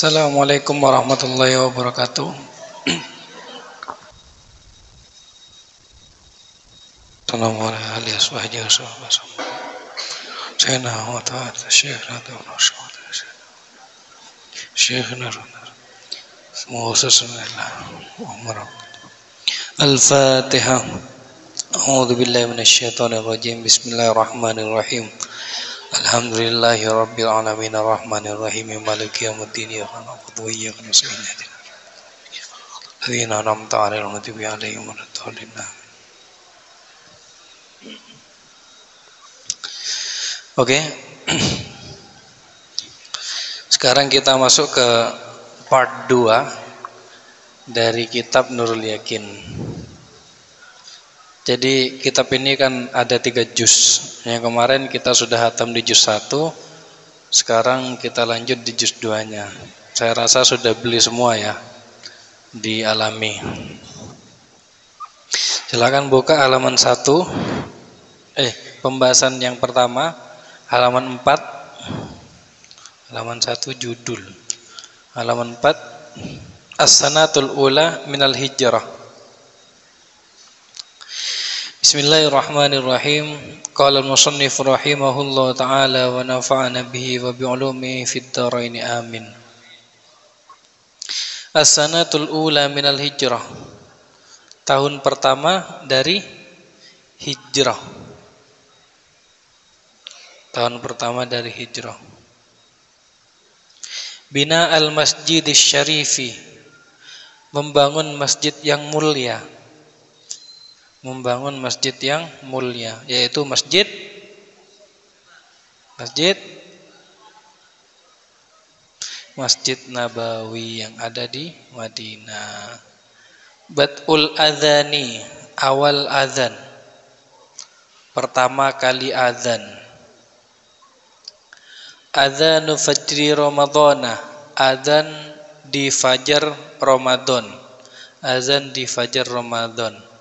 Assalamualaikum warahmatullahi wabarakatuh. Assalamualaikum warahmatullahi. Al-Fatihah. A'udzu billahi minasyaitonir rajim. Bismillahirrahmanirrahim. Alhamdulillahi rabbil alamin arrahmanir rahim maliki yaumiddin iyyaka na'budu wa iyyaka nasta'in ihdinas an'amta 'alaihim ghairil maghdubi 'alaihim waladdallin. Oke. Sekarang kita masuk ke part 2 dari kitab Nurul Yakin. Jadi kitab ini kan ada 3 juz. Yang kemarin kita sudah hatam di juz 1. Sekarang kita lanjut di juz 2-nya. Saya rasa sudah beli semua ya di Alami. Silakan buka halaman 1. Pembahasan yang pertama halaman 4. Halaman 1 judul. Halaman 4 As-sanatul ula minal hijrah. Bismillahirrahmanirrahim. Qala al-musannif rahimahullah ta'ala wa nafa'ana bihi wa bi'ulumihi fid dharain amin. As-sanatul ula minal hijrah. Tahun pertama dari hijrah. Tahun pertama dari hijrah. Bina al-masjidis syarifi. Membangun masjid yang mulia. Membangun masjid yang mulia, yaitu masjid Nabawi yang ada di Madinah. Bad'ul adzani, awal adzan, pertama kali adzan. Adzanu fajri ramadhana, adzan di fajar Ramadan. Azan di fajar Ramadan.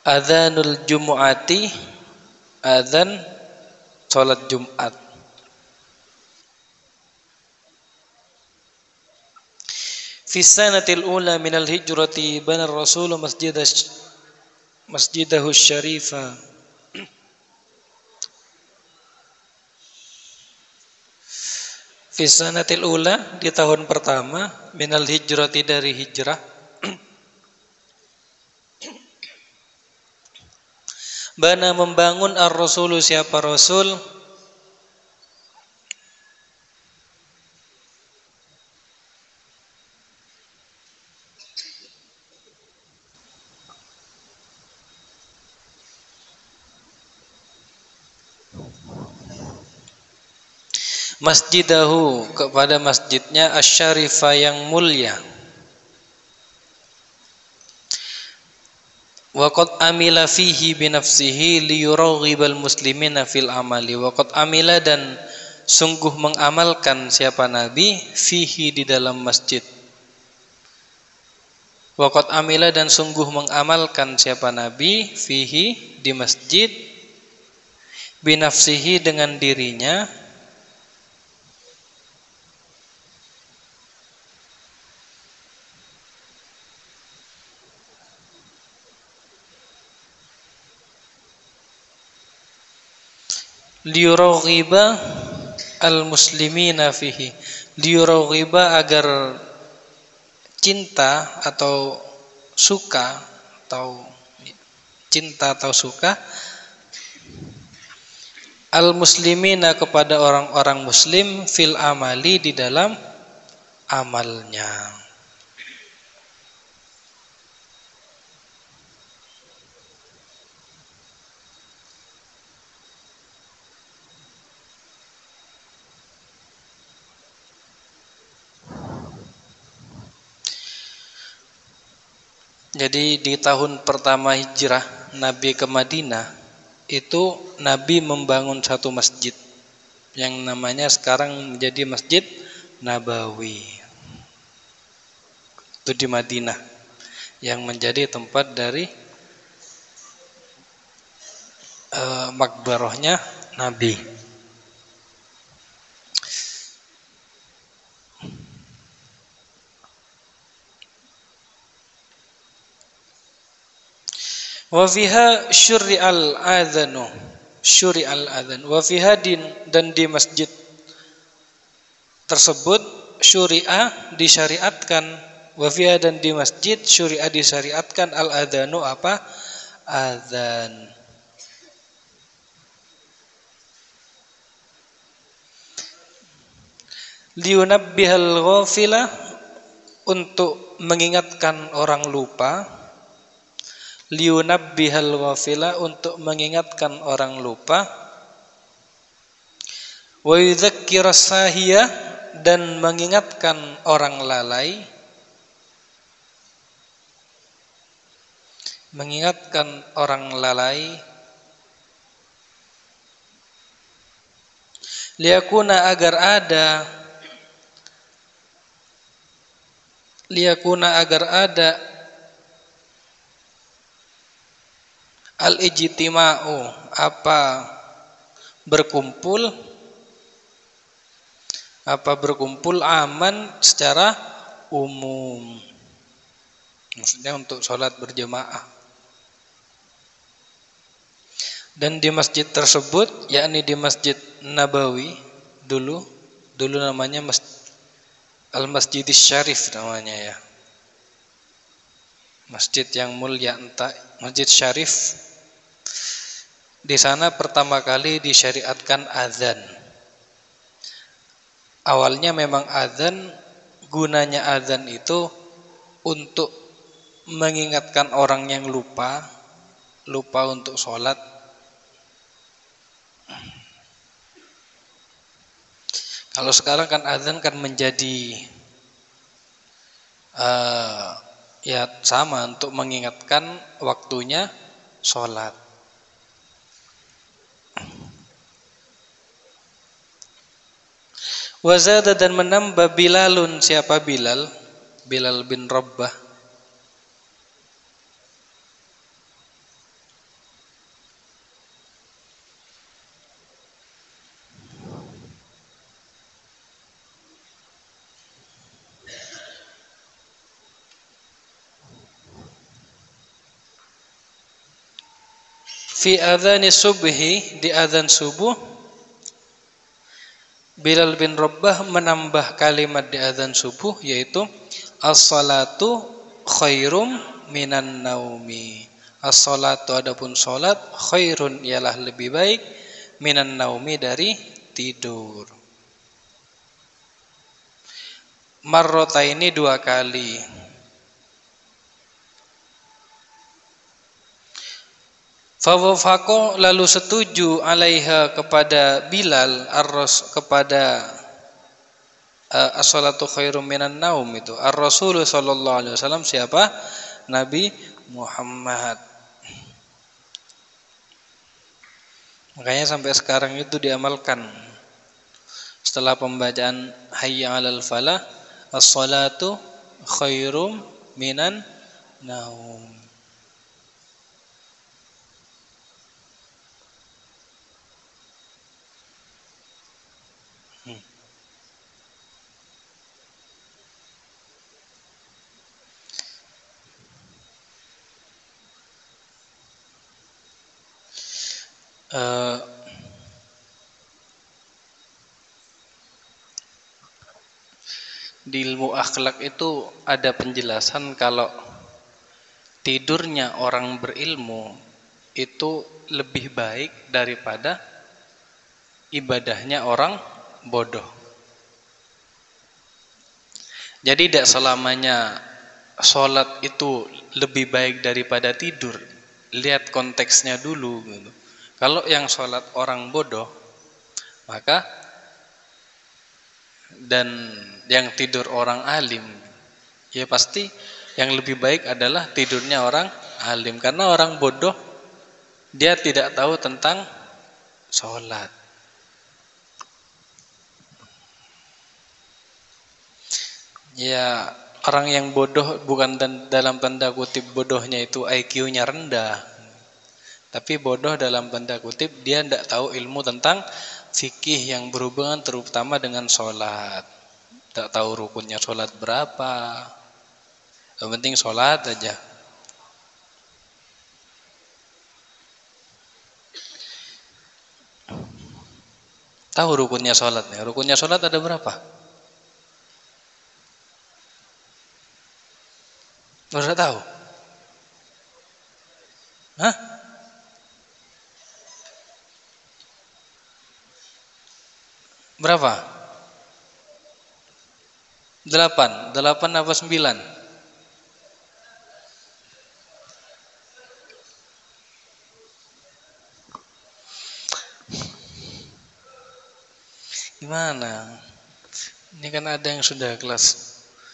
Adzanul Jumu'ati, adzan salat Jumat. Fi sanatil ula minal hijrati bana Rasul masjidahu syarifa. Fi sanatil ula, di tahun pertama, minal hijrati dari hijrah. Bana membangun ar-rasulu, siapa Rasul? Masjidahu, kepada masjidnya, asy-syarifah yang mulia. Waqad amila fihi binafsihi liyuraghibal muslimina fil amali. Waqad amila, dan sungguh mengamalkan siapa Nabi fihi, di dalam masjid. Waqad amila, dan sungguh mengamalkan siapa Nabi fihi, di masjid, binafsihi, dengan dirinya, liyuraghiba al-muslimina fihi. Liyuraghiba, agar cinta atau suka, atau cinta atau suka, al-muslimina, kepada orang-orang muslim, fil amali, di dalam amalnya. Jadi di tahun pertama hijrah Nabi ke Madinah, itu Nabi membangun satu masjid yang namanya sekarang menjadi Masjid Nabawi. Itu di Madinah, yang menjadi tempat dari makbarahnya Nabi. Wa fiha syuri'al adzanu. Syuri'al adzan. Wa fiha dan di masjid tersebut syuri'ah disyariatkan. Wa fiha dan di masjid syuri'ah disyariatkan al adzanu apa? Adzan. Liyunabbihal ghafila, untuk mengingatkan orang lupa. Liyunabbihal ghafila, untuk mengingatkan orang lupa. Wa yudzakiras sahiya, dan mengingatkan orang lalai. Mengingatkan orang lalai. Liyakuna, agar ada al-ijtima'u, apa berkumpul aman secara umum, maksudnya untuk sholat berjamaah. Dan di masjid tersebut, yakni di Masjid Nabawi, dulu namanya Al-Masjidis Syarif namanya ya. Masjid yang mulia, entah Masjid Syarif. Di sana pertama kali disyariatkan azan. Awalnya memang azan, gunanya azan itu untuk mengingatkan orang yang lupa untuk sholat. Kalau sekarang kan azan kan menjadi ya sama, untuk mengingatkan waktunya sholat. Wazada, dan menambah Bilalun, siapa Bilal? Bilal bin Rabbah. Fi adzani subhi, di adzan subuh, Bilal bin Rabbah menambah kalimat di adzan subuh, yaitu as-salatu khairum minan naumi. As-salatu, adapun salat, khairun, ialah lebih baik, minan naumi, dari tidur. Marrataini, dua kali. Fawafaqo, lalu setuju, alaiha, kepada Bilal, kepada as-salatu khairum minan naum itu, ar-Rasul sallallahu alaihi wasallam, siapa? Nabi Muhammad. Makanya sampai sekarang itu diamalkan. Setelah pembacaan hayya 'alal falah, as-salatu khairum minan naum. Di ilmu akhlak itu ada penjelasan kalau tidurnya orang berilmu itu lebih baik daripada ibadahnya orang bodoh. Jadi tidak selamanya sholat itu lebih baik daripada tidur. Lihat konteksnya dulu gitu. Kalau yang sholat orang bodoh, maka dan yang tidur orang alim, ya pasti yang lebih baik adalah tidurnya orang alim. Karena orang bodoh, dia tidak tahu tentang sholat. Ya, orang yang bodoh bukan dalam tanda kutip bodohnya itu IQ-nya rendah, tapi bodoh dalam tanda kutip dia tidak tahu ilmu tentang fikih yang berhubungan terutama dengan sholat. Tidak tahu rukunnya sholat berapa, yang penting sholat aja. Tahu rukunnya sholat nih? Rukunnya sholat ada berapa? Udah tahu? Hah? Berapa? 8. 8 apa 9? Gimana? Ini kan ada yang sudah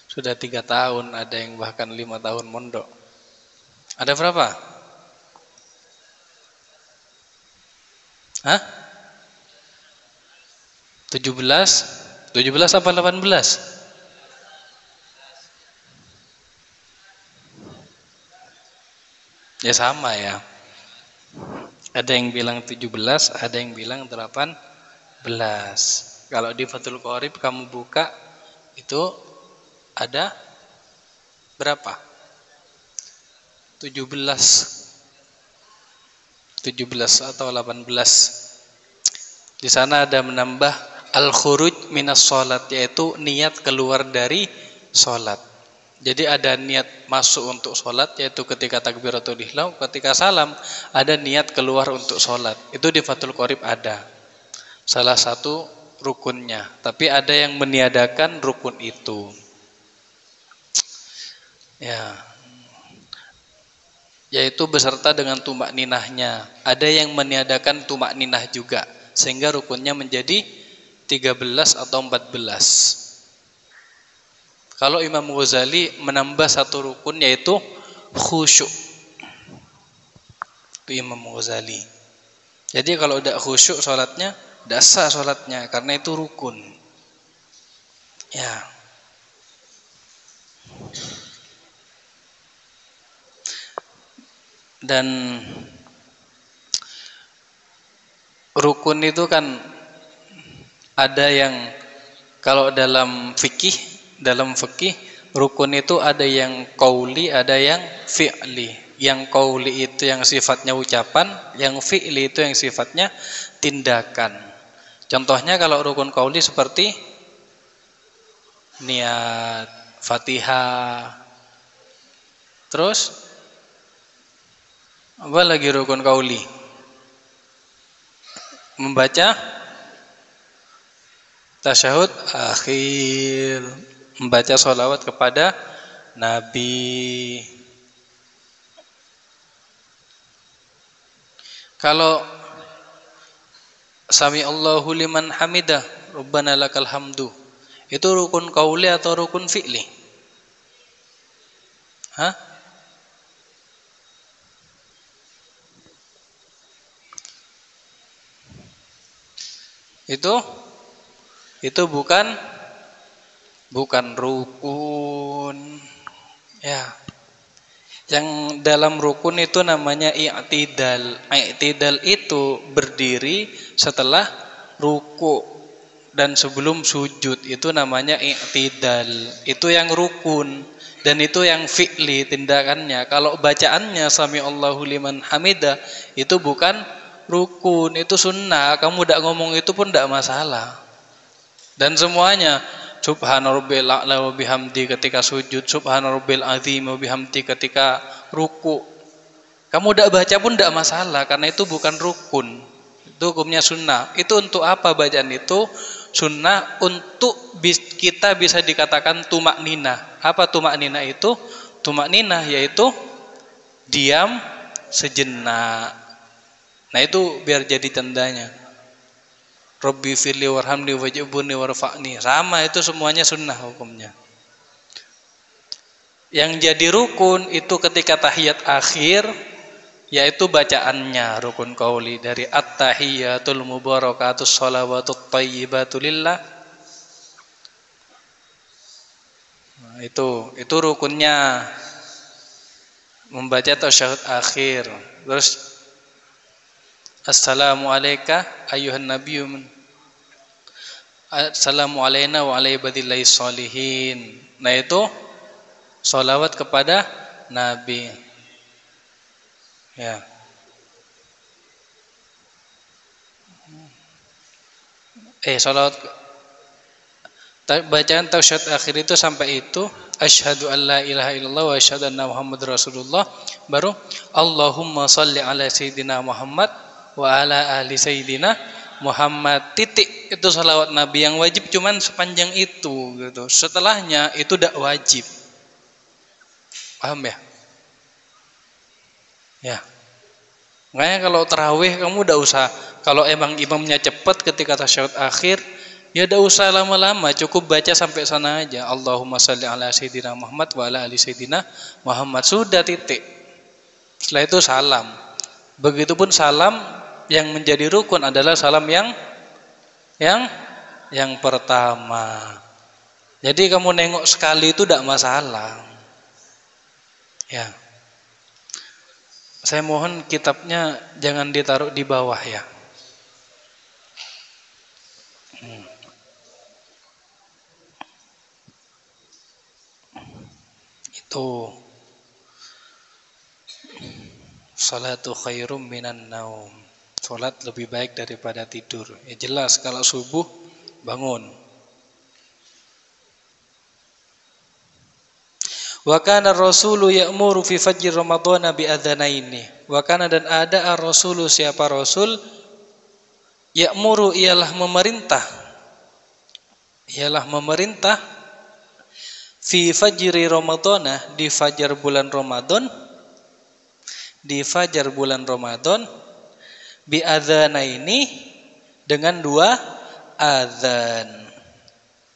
sudah 3 tahun, ada yang bahkan 5 tahun mondok. Ada berapa? Hah? 17? 17 apa 18? Ya sama ya. Ada yang bilang 17, ada yang bilang 18. Kalau di Fathul Qorib kamu buka itu ada berapa? 17. 17 atau 18. Di sana ada menambah al-khuruj minas sholat, yaitu niat keluar dari sholat. Jadi ada niat masuk untuk sholat, yaitu ketika takbiratul ihram, ketika salam ada niat keluar untuk sholat. Itu di Fathul Qorib ada salah satu rukunnya. Tapi ada yang meniadakan rukun itu. Ya, yaitu beserta dengan tumak ninahnya. Ada yang meniadakan tumak ninah juga, sehingga rukunnya menjadi 13 atau 14. Kalau Imam Ghazali menambah satu rukun, yaitu khusyuk. Itu Imam Ghazali. Jadi kalau udah khusyuk sholatnya, udah sah sholatnya, karena itu rukun. Ya. Dan rukun itu kan ada yang, kalau dalam fikih rukun itu ada yang qauli, ada yang fi'li. Yang qauli itu yang sifatnya ucapan, yang fi'li itu yang sifatnya tindakan. Contohnya kalau rukun qauli seperti niat, Fatihah. Terus apa lagi rukun qauli? Membaca tasyahud akhir, membaca sholawat kepada Nabi. Kalau sami Allahu liman hamidah, Rabbana lakal hamdu, itu rukun qauli atau rukun fi'li? Hah? Itu bukan rukun. Ya. Yang dalam rukun itu namanya i'tidal. I'tidal itu berdiri setelah ruku dan sebelum sujud, itu namanya i'tidal. Itu yang rukun dan itu yang fi'li, tindakannya. Kalau bacaannya sami Allahu liman hamidah, itu bukan rukun, itu sunnah. Kamu tidak ngomong itu pun tidak masalah. Dan semuanya subhana rabbil a'la wa bihamdi ketika sujud, subhana rabbil azim wa bihamdi ketika ruku. Kamu tidak baca pun tidak masalah, karena itu bukan rukun. Itu hukumnya sunnah. Itu untuk apa bacaan itu? Sunnah untuk kita bisa dikatakan tumak ninah. Apa tumak ninah itu? Tumak ninah yaitu diam sejenak. Nah itu biar jadi tandanya. Rabbi firli warhamni waj'ibni warfa'ni. Sama, itu semuanya sunnah hukumnya. Yang jadi rukun itu ketika tahiyat akhir, yaitu bacaannya rukun qauli dari at-tahiyatul mubarakatus shalawatut thayyibatu lillah. Nah, itu rukunnya, membaca tasyahud akhir. Terus assalamu alayka ayyuhan nabiyyu, assalamu alayna wa ala ibadillahis sholihin. Nah itu sholawat kepada Nabi. Ya. Salawat bacaan tasyahud akhir itu sampai itu asyhadu an la ilaha illallah wa asyhadu anna muhammadar rasulullah, baru Allahumma shalli ala sayyidina Muhammad wa ala ali sayyidina Muhammad, titik. Itu salawat Nabi yang wajib cuman sepanjang itu gitu. Setelahnya itu tidak wajib. Paham ya? Ya. Makanya kalau tarawih kamu udah usah, kalau emang imamnya cepat ketika tasyahud akhir, ya udah usah lama-lama, cukup baca sampai sana aja. Allahumma shalli ala sayyidina Muhammad wa ala ali sayyidina Muhammad, sudah, titik. Setelah itu salam. Begitupun salam yang menjadi rukun adalah salam yang pertama. Jadi kamu nengok sekali itu tidak masalah. Ya. Saya mohon kitabnya jangan ditaruh di bawah ya. Itu salatu khairum minan naum. Salat lebih baik daripada tidur. Ya jelas kalau subuh bangun. Wa kana ar-rasulu ya'muru fi fajr Ramadan bi adzanaini. Wa kana, dan ada ar-rasulu, siapa rasul, ya'muru, ialah memerintah fi fajri Ramadan, di fajar bulan Ramadan, bi adzanaini, dengan 2 adzan.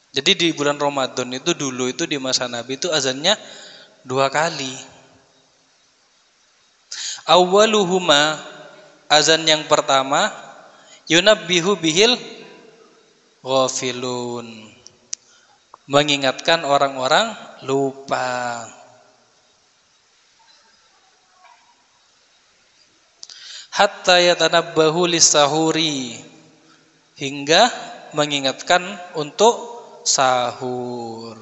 Jadi di bulan Ramadan itu dulu itu di masa Nabi itu azannya 2 kali. Awwaluhuma, azan yang pertama, yunabbihu bihil ghafilun, mengingatkan orang-orang lupa. Hatta yatanabbahu lis-sahuri, hingga mengingatkan untuk sahur.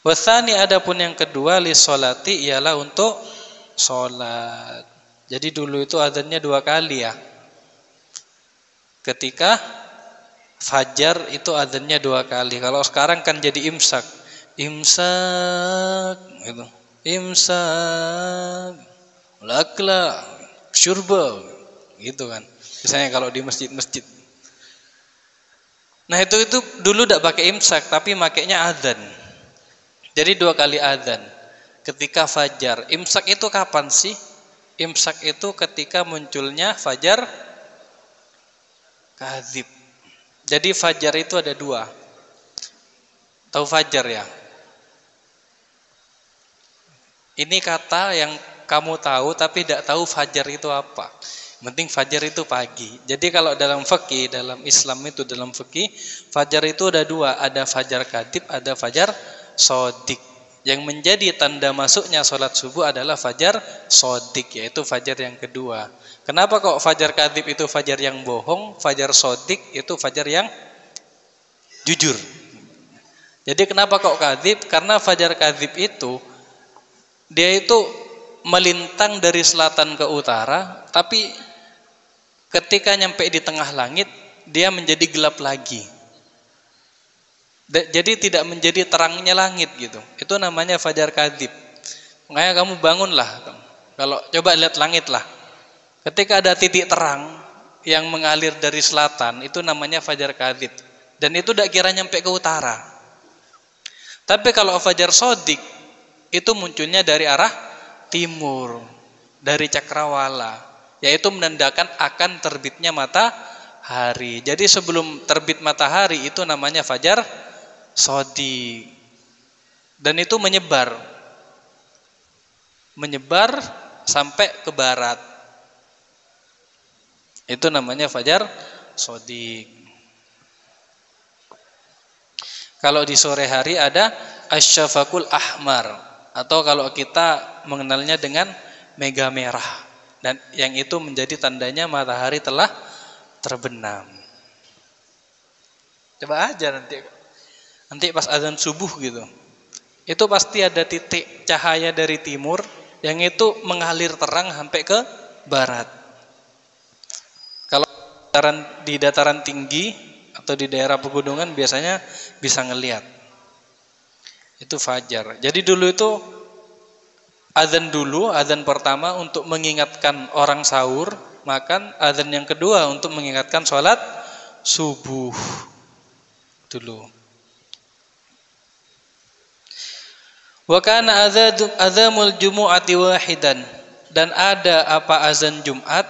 Wasani, adapun yang kedua, lis-sholati, ialah untuk sholat. Jadi dulu itu adzannya 2 kali ya. Ketika fajar itu adzannya 2 kali. Kalau sekarang kan jadi imsak gitu. Imsak lakla syurba gitu kan. Misalnya kalau di masjid-masjid. Nah itu dulu tidak pakai imsak, tapi makainya adzan. Jadi 2 kali adzan ketika fajar. Imsak itu kapan sih? Imsak itu ketika munculnya fajar kadzib. Jadi fajar itu ada 2. Tahu fajar ya? Ini kata yang kamu tahu tapi tidak tahu fajar itu apa. Penting fajar itu pagi. Jadi kalau dalam fikih, dalam Islam itu, dalam fikih, fajar itu ada 2, ada fajar kadzib, ada fajar shadiq. Yang menjadi tanda masuknya sholat subuh adalah fajar shadiq, yaitu fajar yang kedua. Kenapa kok fajar kadzib itu fajar yang bohong, fajar shadiq itu fajar yang jujur? Jadi kenapa kok kadzib? Karena fajar kadzib itu dia itu melintang dari selatan ke utara, tapi ketika nyampe di tengah langit dia menjadi gelap lagi. Jadi tidak menjadi terangnya langit gitu. Itu namanya fajar kadzib. Makanya kamu bangunlah. Kalau coba lihat langit lah. Ketika ada titik terang yang mengalir dari selatan, itu namanya fajar kadzib. Dan itu tidak kira nyampe ke utara. Tapi kalau fajar shadiq itu munculnya dari arah timur, dari cakrawala, yaitu menandakan akan terbitnya matahari. Jadi sebelum terbit matahari itu namanya fajar shadiq. Dan itu menyebar sampai ke barat. Itu namanya fajar shadiq. Kalau di sore hari ada asyafaqul ahmar, atau kalau kita mengenalnya dengan mega merah, dan yang itu menjadi tandanya matahari telah terbenam. Coba aja nanti pas azan subuh gitu, itu pasti ada titik cahaya dari timur yang itu mengalir terang sampai ke barat. di dataran tinggi atau di daerah pegunungan biasanya bisa ngelihat. Itu fajar. Jadi dulu itu azan pertama untuk mengingatkan orang sahur, makan. Azan yang kedua untuk mengingatkan sholat subuh dulu. Wa kana adzamul jumu'ati wahidan, dan ada apa azan Jumat.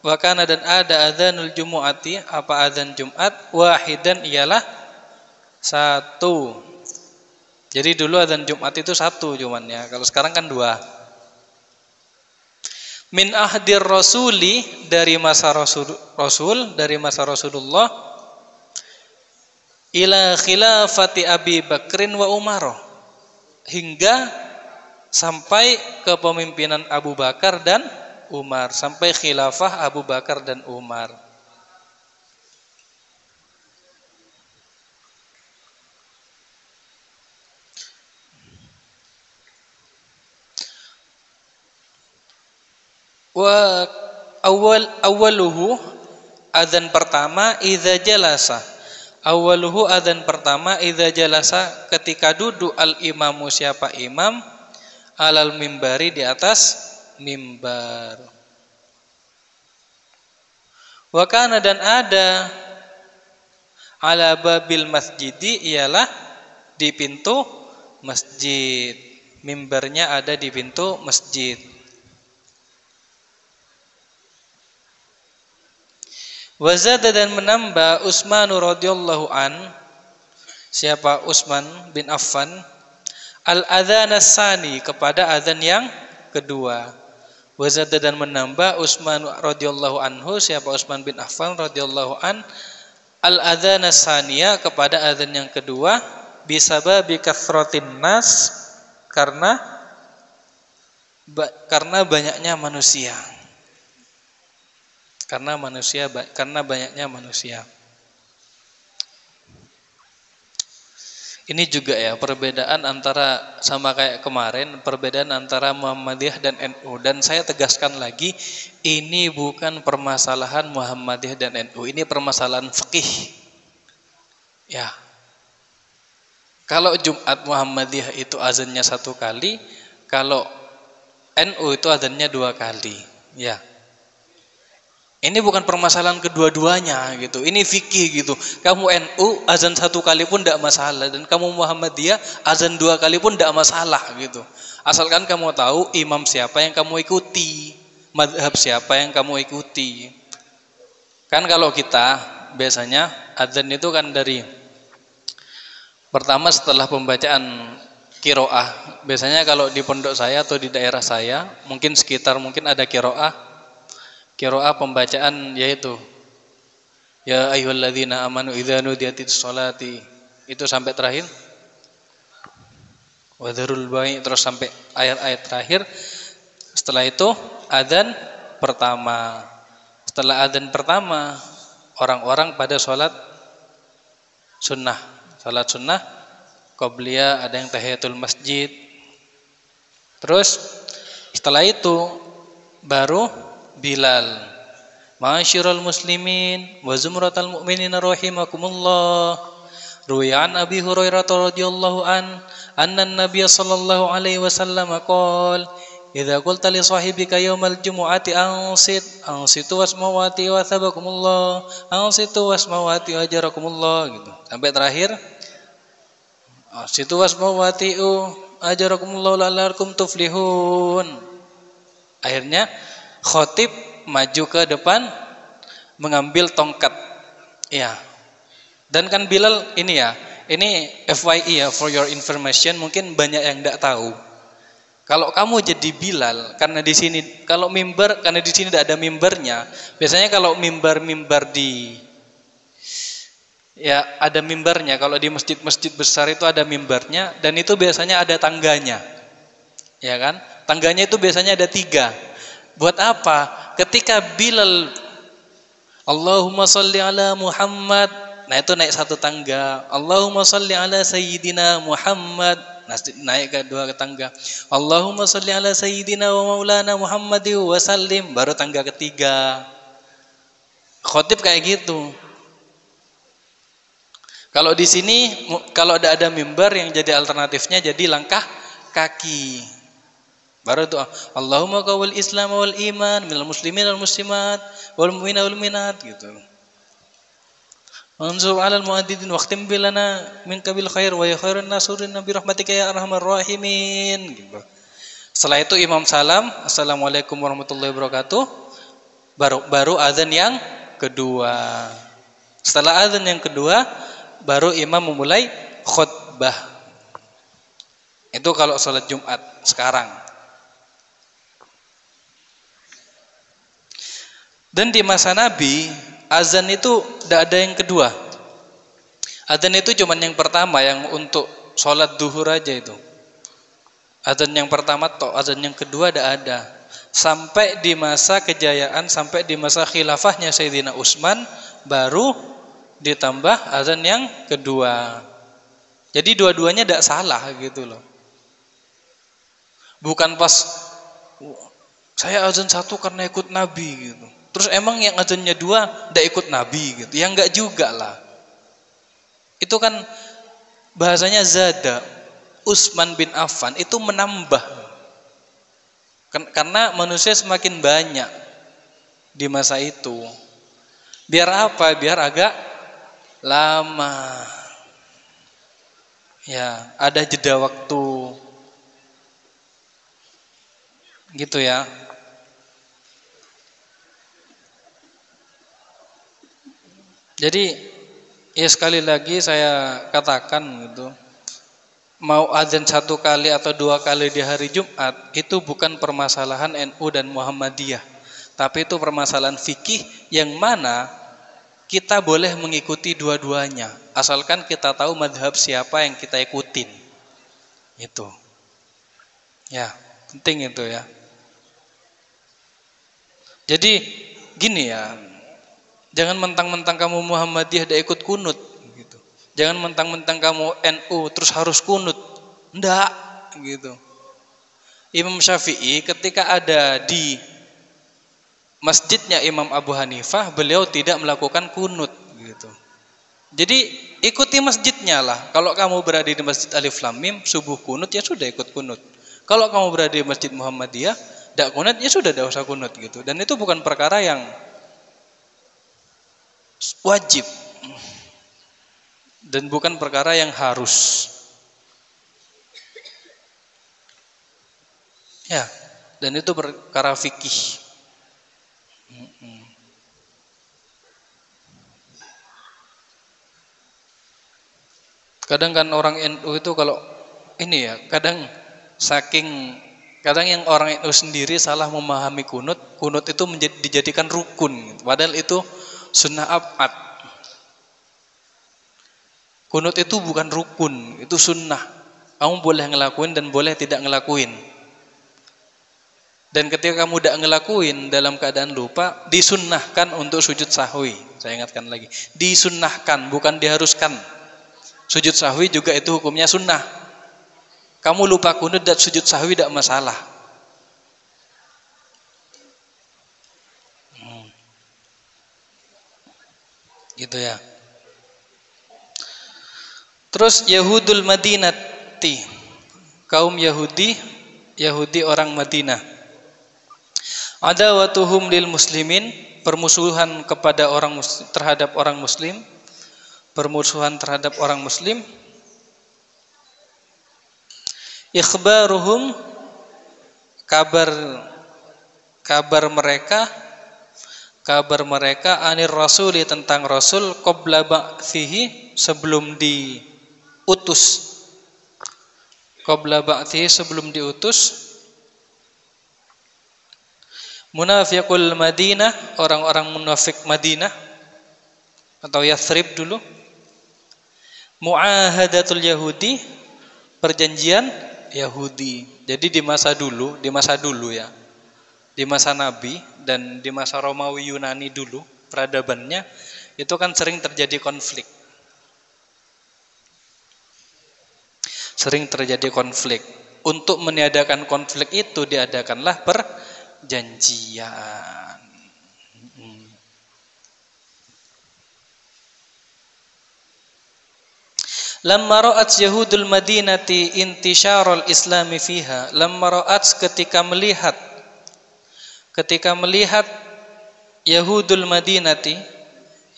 Wa kana, dan ada adzanul jumu'ati apa azan Jumat, wahidan ialah satu. Jadi dulu adzan Jumat itu satu cuman ya. Kalau sekarang kan dua. Min ahdir rasuli, dari masa Rasul, dari masa Rasulullah, ila khilafati Abi Bakrin wa Umar, hingga sampai kepemimpinan Abu Bakar dan Umar, sampai khilafah Abu Bakar dan Umar. Wa awaluhu, adzan pertama, idza jalasa. Awaluhu, adzan pertama, idza jalasa, ketika duduk al imamu, siapa imam, alal mimbari, di atas mimbar. Wa kana, dan ada, ala babil masjidi, ialah di pintu masjid. Mimbarnya ada di pintu masjid. Wa zada, dan menambah, Utsman radhiyallahu an, siapa Utsman bin Affan, al adzan as-sani, kepada adzan yang kedua. Wa zada, dan menambah, Utsman radhiyallahu anhu, siapa Utsman bin Affan radhiyallahu an, al adzan as-saniya, kepada adzan yang kedua, bisababi kathratin nas, karena banyaknya manusia. Karena banyaknya manusia. Ini juga ya perbedaan antara, sama kayak kemarin, perbedaan antara Muhammadiyah dan NU. Dan saya tegaskan lagi, ini bukan permasalahan Muhammadiyah dan NU, ini permasalahan fikih. Ya. Kalau Jumat Muhammadiyah itu azannya 1 kali, kalau NU itu azannya 2 kali. Ya. Ini bukan permasalahan kedua-duanya gitu. Ini fikih gitu. Kamu NU azan 1 kali pun tidak masalah, dan kamu Muhammadiyah azan 2 kali pun tidak masalah gitu. Asalkan kamu tahu imam siapa yang kamu ikuti, mazhab siapa yang kamu ikuti. Kan kalau kita biasanya azan itu kan dari pertama setelah pembacaan qiraah. Biasanya kalau di pondok saya atau di daerah saya, mungkin ada qiraah pembacaan, yaitu ya ayyuhalladzina amanu idza nudiyatis sholati, itu sampai terakhir, wa dzarul bai', terus sampai ayat-ayat terakhir. Setelah itu adzan pertama. Setelah adzan pertama, orang-orang pada sholat sunnah qabliyah, ada yang tahiyatul masjid. Terus setelah itu baru Bilal, ma'asyiral muslimin wa zumratal mu'minina rahimakumullah, ruwi'an Abi Hurairah radhiyallahu anna an-nabiy sallallahu alaihi wasallam qala idza qulta li sahibika yaumal jumu'ati ansitu wasmawati wa thabakumullah, ansitu wasmawati wa ajarakumullah, gitu sampai terakhir, ansitu wasmawati ajarakumullah la'allakum tuflihun. Akhirnya khotib maju ke depan mengambil tongkat. Ya. Dan kan Bilal ini ya, ini FYI ya, for your information, mungkin banyak yang enggak tahu. Kalau kamu jadi Bilal, karena di sini kalau mimbar, karena di sini tidak ada mimbarnya. Biasanya kalau mimbar ya ada mimbarnya. Kalau di masjid-masjid besar itu ada mimbarnya, dan itu biasanya ada tangganya. Ya kan? Tangganya itu biasanya ada 3. Buat apa? Ketika Bilal Allahumma sholli ala Muhammad, nah itu naik 1 tangga. Allahumma sholli ala Sayyidina Muhammad, nah naik ke 2 tangga. Allahumma sholli ala Sayyidina wa maulana Muhammadi wa sallim, baru tangga ketiga. Khotib kayak gitu. Kalau di sini kalau ada mimbar yang jadi alternatifnya jadi langkah kaki. Baru itu Allahumma qawwil Islam wal iman minal muslimin wal muslimat wal mu'minin wal mu'minat gitu. Mansur 'alal mu'addidin waqtim bilana min kabil khair wa ya khairun nasurin bi rahmatika ya arhamar rahimin gitu. Setelah itu imam salam, assalamualaikum warahmatullahi wabarakatuh. Baru azan yang kedua. Setelah azan yang kedua baru imam memulai khutbah. Itu kalau sholat Jumat sekarang. Dan di masa Nabi, azan itu tidak ada yang kedua. Azan itu cuma yang pertama, yang untuk sholat duhur aja itu. Azan yang pertama toh, azan yang kedua tidak ada. Sampai di masa kejayaan, sampai di masa khilafahnya Sayyidina Utsman, baru ditambah azan yang kedua. Jadi dua-duanya tidak salah gitu loh. Bukan pas saya azan satu karena ikut Nabi gitu. Terus emang yang azannya dua tidak ikut Nabi gitu? Ya enggak juga lah. Itu kan bahasanya zada. Utsman bin Affan itu menambah. Karena manusia semakin banyak di masa itu. Biar apa? Biar agak lama. Ya, ada jeda waktu. Gitu ya. Jadi ya sekali lagi saya katakan gitu, mau azan satu kali atau dua kali di hari Jumat itu bukan permasalahan NU dan Muhammadiyah, tapi itu permasalahan fikih yang mana kita boleh mengikuti dua-duanya asalkan kita tahu madhab siapa yang kita ikutin. Itu ya penting itu ya. Jadi gini ya, jangan mentang-mentang kamu Muhammadiyah tidak ikut kunut gitu. Jangan mentang-mentang kamu NU terus harus kunut. Enggak gitu. Imam Syafi'i ketika ada di masjidnya Imam Abu Hanifah, beliau tidak melakukan kunut gitu. Jadi ikuti masjidnya lah. Kalau kamu berada di Masjid Alif Lam Mim subuh kunut ya sudah ikut kunut. Kalau kamu berada di Masjid Muhammadiyah tidak kunut ya sudah tidak usah kunut gitu. Dan itu bukan perkara yang wajib dan bukan perkara yang harus ya, dan itu perkara fikih. Kadang kan orang NU itu kalau ini ya, kadang yang orang NU sendiri salah memahami kunut itu dijadikan rukun padahal itu sunnah abad. Kunut itu bukan rukun, itu sunnah. Kamu boleh ngelakuin dan boleh tidak ngelakuin. Dan ketika kamu tidak ngelakuin dalam keadaan lupa, disunnahkan untuk sujud sahwi. Saya ingatkan lagi, disunnahkan, bukan diharuskan. Sujud sahwi juga itu hukumnya sunnah. Kamu lupa kunut dan sujud sahwi tidak masalah. Gitu ya. Terus Yahudul Madinati, kaum Yahudi orang Madinah. Adawatuhum lil muslimin, permusuhan kepada terhadap orang muslim, permusuhan terhadap orang muslim. Ikhbaruhum, kabar mereka anir rasuli, tentang rasul, qabla ba'tsihi, sebelum diutus. Munafiqul Madinah, orang-orang munafik Madinah atau Yathrib dulu. Muahadatul Yahudi, perjanjian Yahudi. Jadi di masa dulu ya, di masa Nabi dan di masa Romawi Yunani dulu, peradabannya itu kan sering terjadi konflik. Untuk meniadakan konflik itu diadakanlah perjanjian. Lamma ra'at Yahudul Madinati intisharul Islami fiha. Lamma ra'at ketika melihat Yahudul Madinati,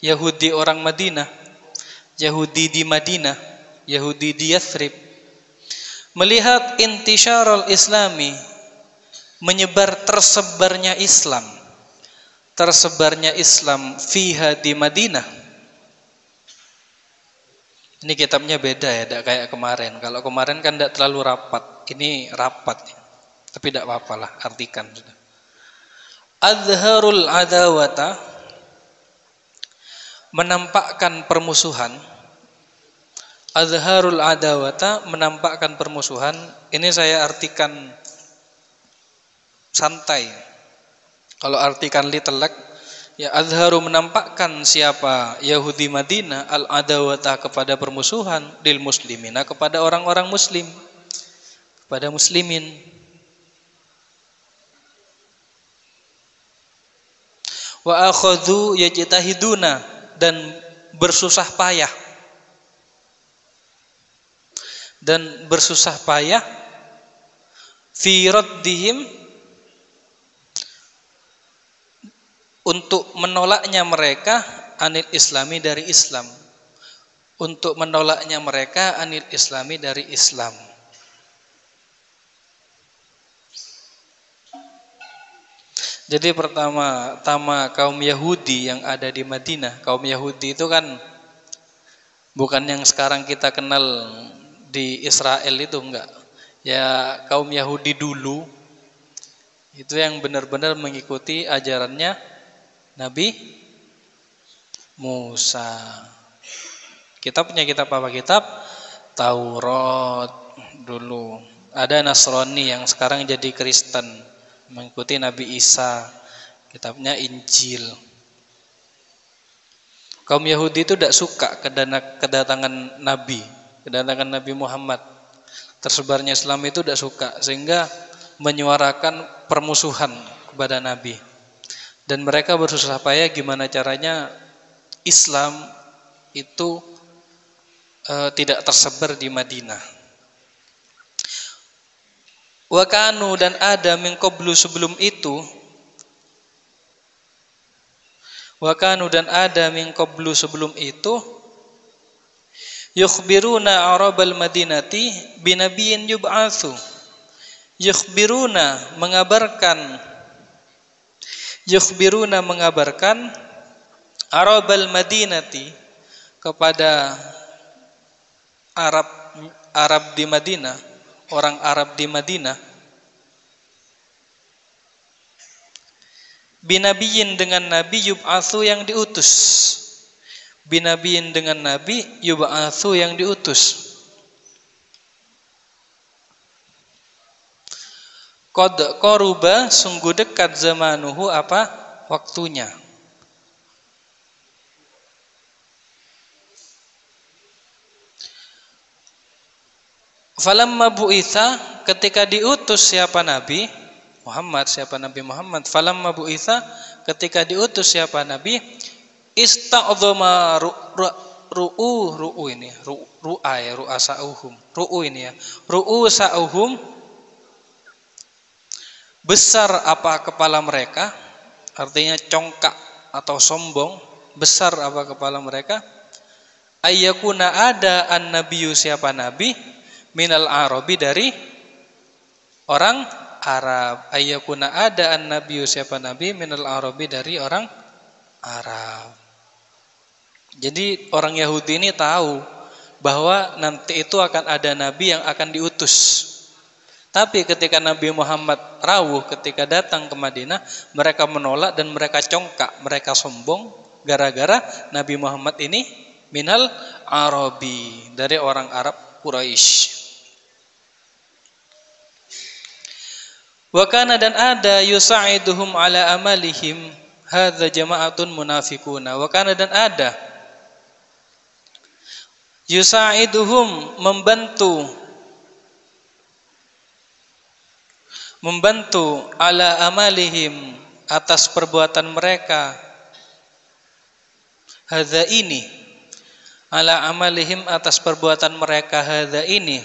Yahudi orang Madinah, Yahudi di Madinah, Yahudi di Yathrib, melihat intisharul Islami, tersebarnya Islam fiha di Madinah. Ini kitabnya beda ya, tidak kayak kemarin. Kalau kemarin kan tidak terlalu rapat, ini rapat, tapi tidak apa-apa lah, artikan sudah. Azharul adawata, menampakkan permusuhan. Azharul adawata, menampakkan permusuhan. Ini saya artikan santai. Kalau artikan litelek, ya azharu, menampakkan siapa Yahudi Madinah al-adawata, kepada permusuhan, lil muslimina, kepada orang-orang muslim, kepada muslimin. Wa akhadhu yajtahiduna, dan bersusah payah fi raddihim, untuk menolaknya mereka anil islami, dari Islam, untuk menolaknya mereka anil islami, dari Islam. Jadi pertama kaum Yahudi yang ada di Madinah, kaum Yahudi itu kan bukan yang sekarang kita kenal di Israel itu, enggak. Ya kaum Yahudi dulu itu yang benar-benar mengikuti ajarannya Nabi Musa. Kitabnya kitab apa? Kitab Taurat dulu. Ada Nasrani yang sekarang jadi Kristen, mengikuti Nabi Isa. Kitabnya Injil. Kaum Yahudi itu tidak suka kedatangan Nabi Muhammad. Tersebarnya Islam itu tidak suka, sehingga menyuarakan permusuhan kepada Nabi. Dan mereka bersusah payah gimana caranya Islam itu tidak tersebar di Madinah. Wa kanu, dan ada min qablu, sebelum itu, yukhbiruna arabal madinati binabiyyin yub'atsu. Yukhbiruna, mengabarkan arabal madinati, kepada Arab di Madinah, orang Arab di Madinah, binabiyin, dengan nabi, yub'atsu, yang diutus. Binabiyin, dengan nabi, yub'atsu, yang diutus. Qad qaruba, sungguh dekat, zamanuhu, apa waktunya. Falamma bu'itha, ketika diutus siapa Nabi Muhammad, falamma bu'itha, ketika diutus siapa Nabi, ista'dhama ru'usa'uhum, besar apa kepala mereka, artinya congkak atau sombong, besar apa kepala mereka. Ayyakuna, ada an-nabiyyu, siapa nabi, minal arabi, dari orang Arab. Ayyakuna, ada an-nabiyyu, siapa nabi, minal arabi, dari orang Arab. Jadi orang Yahudi ini tahu bahwa nanti itu akan ada nabi yang akan diutus. Tapi ketika Nabi Muhammad rawuh, ketika datang ke Madinah, mereka menolak dan mereka congkak, mereka sombong, gara-gara Nabi Muhammad ini minal Arabi, dari orang Arab Quraisy. Wa kana, dan ada, yusa'iduhum ala amalihim, hadza jama'atun munafiquna. Wa kana, dan ada, yusa'iduhum, membantu ala amalihim, atas perbuatan mereka, hadza, ini, ala amalihim atas perbuatan mereka hadza ini.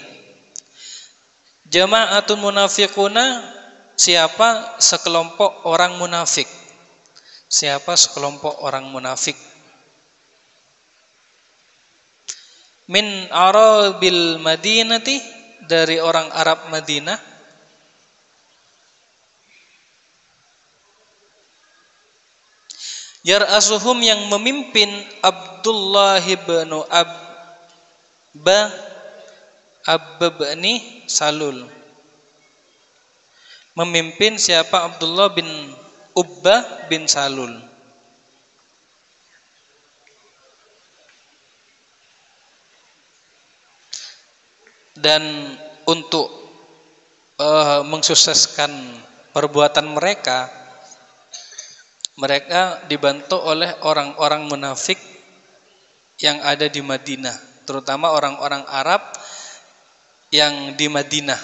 Jama'atun munafiquna, siapa sekelompok orang munafik. Siapa sekelompok orang munafik. Min arabil madinati, dari orang Arab Madinah. Yar'asuhum, yang memimpin Abdullah bin Abba bin Salul. Memimpin siapa? Abdullah bin Ubba bin Salul. Dan untuk mensukseskan perbuatan mereka, mereka dibantu oleh orang-orang munafik yang ada di Madinah, terutama orang-orang Arab yang di Madinah,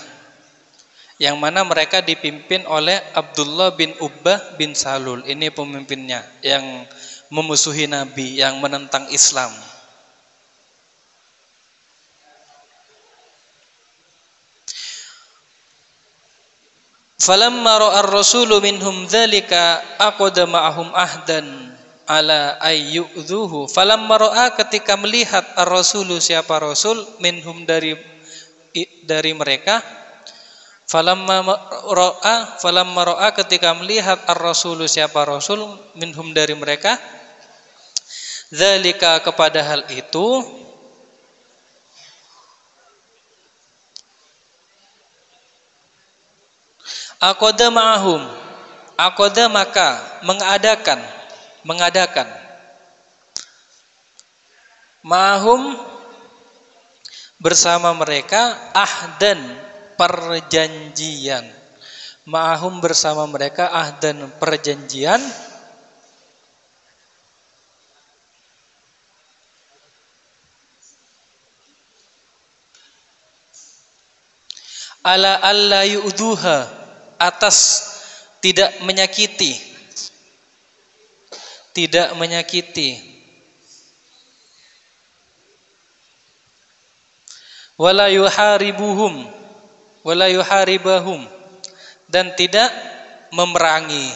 yang mana mereka dipimpin oleh Abdullah bin Ubbah bin Salul. Ini pemimpinnya yang memusuhi Nabi, yang menentang Islam. Falamma ra'a ar-rasulu minhum dzalika aqada ma'ahum ahdan ala ayyudhuhu. Falamma ra'a, ketika melihat ar-rasulu, siapa rasul, minhum dari mereka. Falamma ra'a, ketika melihat ar-rasulu, siapa rasul, minhum dari mereka, dzalika, kepada hal itu, aqada ma'ahum, aqada maka mengadakan ma'ahum bersama mereka, ahdan perjanjian, ma'ahum bersama mereka, ahdan perjanjian, ala alla yu'dhuha, atas tidak menyakiti, wala yuharibahum, dan tidak memerangi,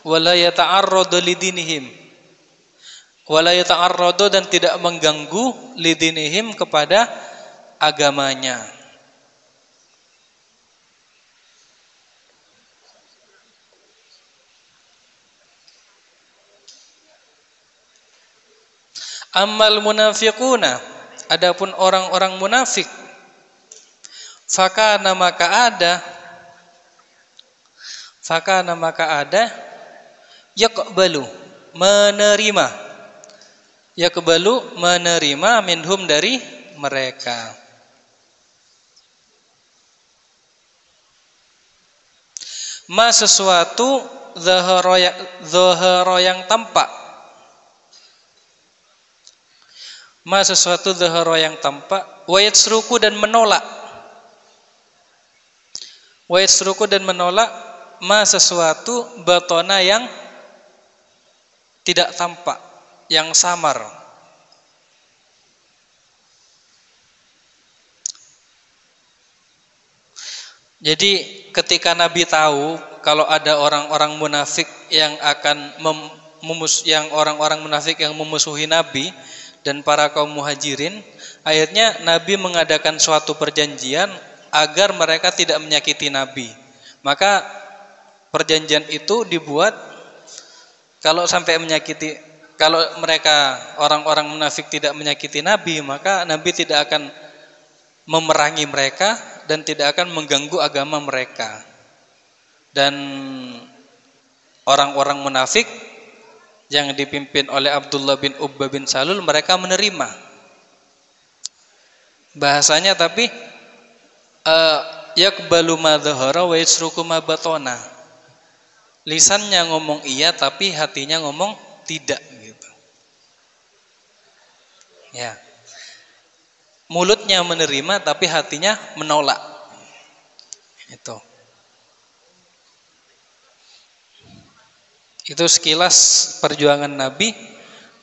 wala yata'arradu lidinihim, wala yata'arradu, dan tidak mengganggu, lidinihim, kepada agamanya. Ammal munafiquna, adapun orang-orang munafik, fakana maka ada yaqbalu, menerima minhum, dari mereka, ma sesuatu, zahara yang tampak, ma sesuatu zahara yang tampak, wa yatsruku, dan menolak, ma sesuatu, batona yang tidak tampak, yang samar. Jadi ketika Nabi tahu kalau ada orang-orang munafik yang orang-orang munafik yang memusuhi Nabi dan para kaum muhajirin, akhirnya Nabi mengadakan suatu perjanjian agar mereka tidak menyakiti Nabi. Maka perjanjian itu dibuat, kalau mereka orang-orang munafik tidak menyakiti Nabi, maka Nabi tidak akan memerangi mereka dan tidak akan mengganggu agama mereka. Dan orang-orang munafik yang dipimpin oleh Abdullah bin Ubba bin Salul, mereka menerima bahasanya, tapi yaqbalu ma dhahara wa yasruku ma batona. Lisannya ngomong iya tapi hatinya ngomong tidak, gitu. Ya. Mulutnya menerima tapi hatinya menolak. Itu. Itu sekilas perjuangan Nabi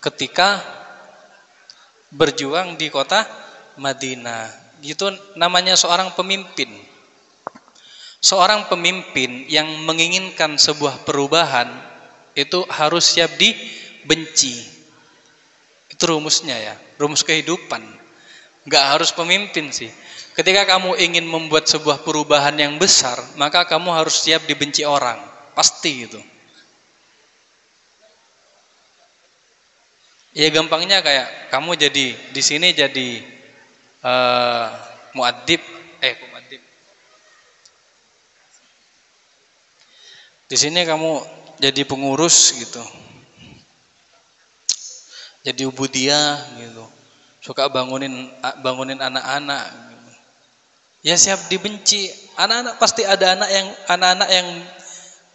ketika berjuang di kota Madinah. Itu namanya seorang pemimpin. Seorang pemimpin yang menginginkan sebuah perubahan itu harus siap dibenci. Itu rumusnya ya, rumus kehidupan. Nggak harus pemimpin sih. Ketika kamu ingin membuat sebuah perubahan yang besar, maka kamu harus siap dibenci orang. Pasti gitu. Ya gampangnya kayak kamu jadi di sini jadi muadzib, muadzib. Di sini kamu jadi pengurus gitu. Jadi ubudiyah gitu. Suka bangunin anak-anak gitu. Ya siap dibenci. Anak-anak pasti ada anak-anak yang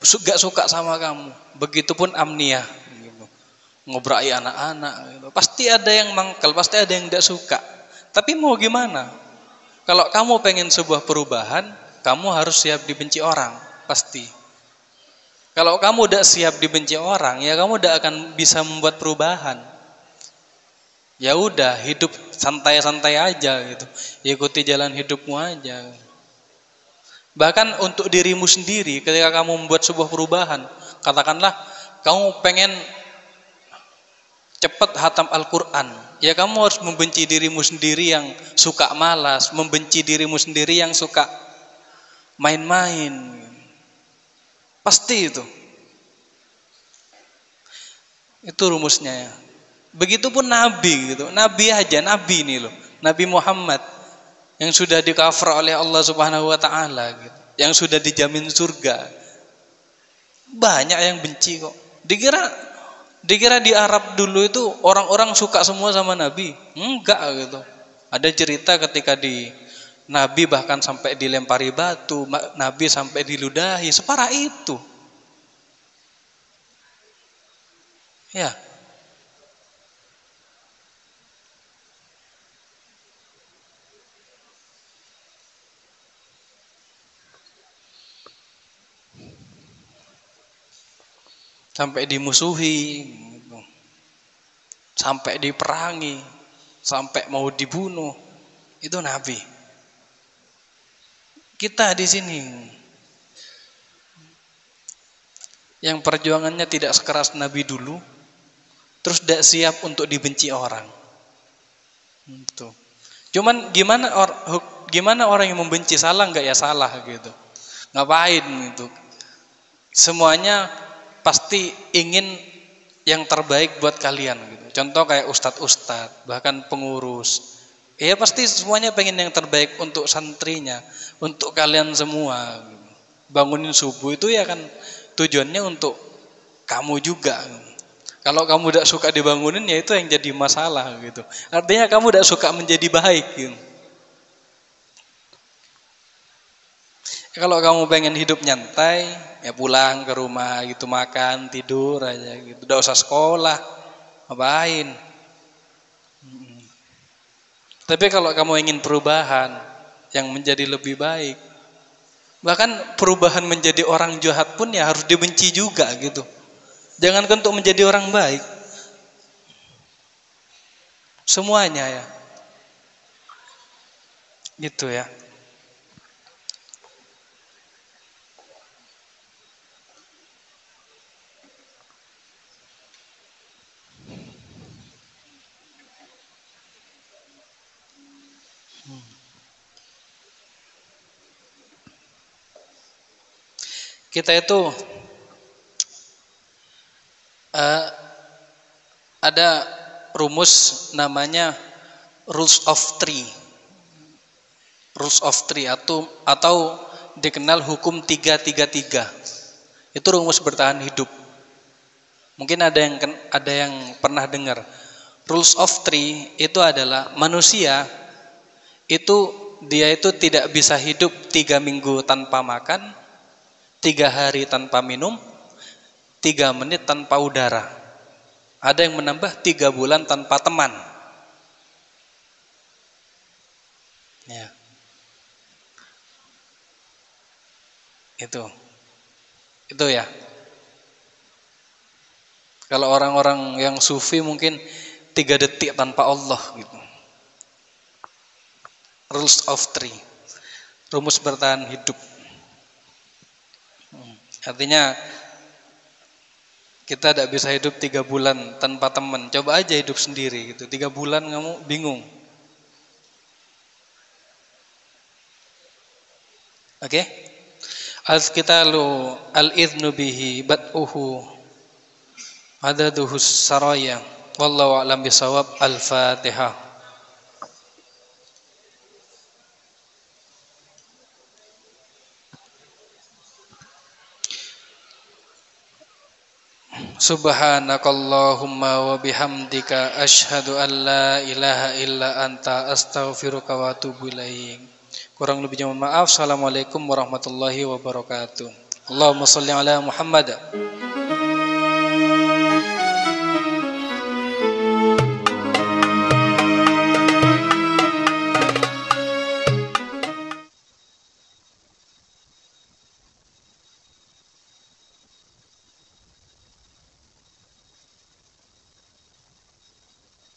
gak suka sama kamu. Begitupun amniyah gitu. Ngobrai anak-anak gitu. Pasti ada yang mangkel, pasti ada yang gak suka. Tapi mau gimana? Kalau kamu pengen sebuah perubahan, kamu harus siap dibenci orang, pasti. Kalau kamu udah siap dibenci orang, ya kamu udah akan bisa membuat perubahan. Ya udah, hidup santai-santai aja gitu. Ikuti jalan hidupmu aja. Bahkan untuk dirimu sendiri, ketika kamu membuat sebuah perubahan, katakanlah kamu pengen cepat hatam Al-Quran, ya kamu harus membenci dirimu sendiri yang suka malas, membenci dirimu sendiri yang suka main-main. Pasti itu. Itu rumusnya ya. Begitupun Nabi gitu. Nabi aja, Nabi ini loh. Nabi Muhammad yang sudah di-cover oleh Allah Subhanahu wa taala gitu. Yang sudah dijamin surga. Banyak yang benci kok. Dikira di Arab dulu itu orang-orang suka semua sama Nabi. Enggak gitu. Ada cerita ketika di Nabi bahkan sampai dilempari batu, Nabi sampai diludahi, separah itu. Ya. Sampai dimusuhi, gitu. Sampai diperangi, sampai mau dibunuh. Itu Nabi. Kita di sini yang perjuangannya tidak sekeras Nabi dulu, terus tidak siap untuk dibenci orang. Itu. Cuman gimana orang yang membenci, salah nggak? Ya salah gitu. Ngapain gitu? Semuanya pasti ingin yang terbaik buat kalian gitu. Contoh kayak ustadz-ustadz, bahkan pengurus. Ya pasti semuanya pengen yang terbaik untuk santrinya, untuk kalian semua. Bangunin subuh itu ya kan tujuannya untuk kamu juga. Kalau kamu tidak suka dibangunin, ya itu yang jadi masalah gitu. Artinya kamu tidak suka menjadi baik gitu. Kalau kamu pengen hidup nyantai, ya pulang ke rumah gitu, makan, tidur aja gitu. Tidak usah sekolah, ngapain. Tapi kalau kamu ingin perubahan yang menjadi lebih baik, bahkan perubahan menjadi orang jahat pun ya harus dibenci juga gitu. Jangan untuk menjadi orang baik. Semuanya ya. Gitu ya. Kita itu ada rumus namanya rules of three. Rules of three atau dikenal hukum 3-3-3. Itu rumus bertahan hidup. Mungkin ada yang pernah dengar. Rules of three itu adalah manusia dia itu tidak bisa hidup 3 minggu tanpa makan, 3 hari tanpa minum, 3 menit tanpa udara. Ada yang menambah 3 bulan tanpa teman. Ya. Itu ya. Kalau orang-orang yang sufi mungkin 3 detik tanpa Allah gitu. Rules of 3. Rumus bertahan hidup. Artinya kita tidak bisa hidup 3 bulan tanpa teman. Coba aja hidup sendiri gitu. 3 bulan kamu bingung. Oke? Al-qitalu al-idhnu bihi bad'uhu adaduhus saraya. Wallahu a'lam bisawab. Al-Fatihah. Subhanakallahumma wa bihamdika asyhadu an la ilaha illa anta astaghfiruka wa atubu ilaik. Kurang lebihnya mohon maaf. Assalamualaikum warahmatullahi wabarakatuh. Allahumma shalli ala Muhammad.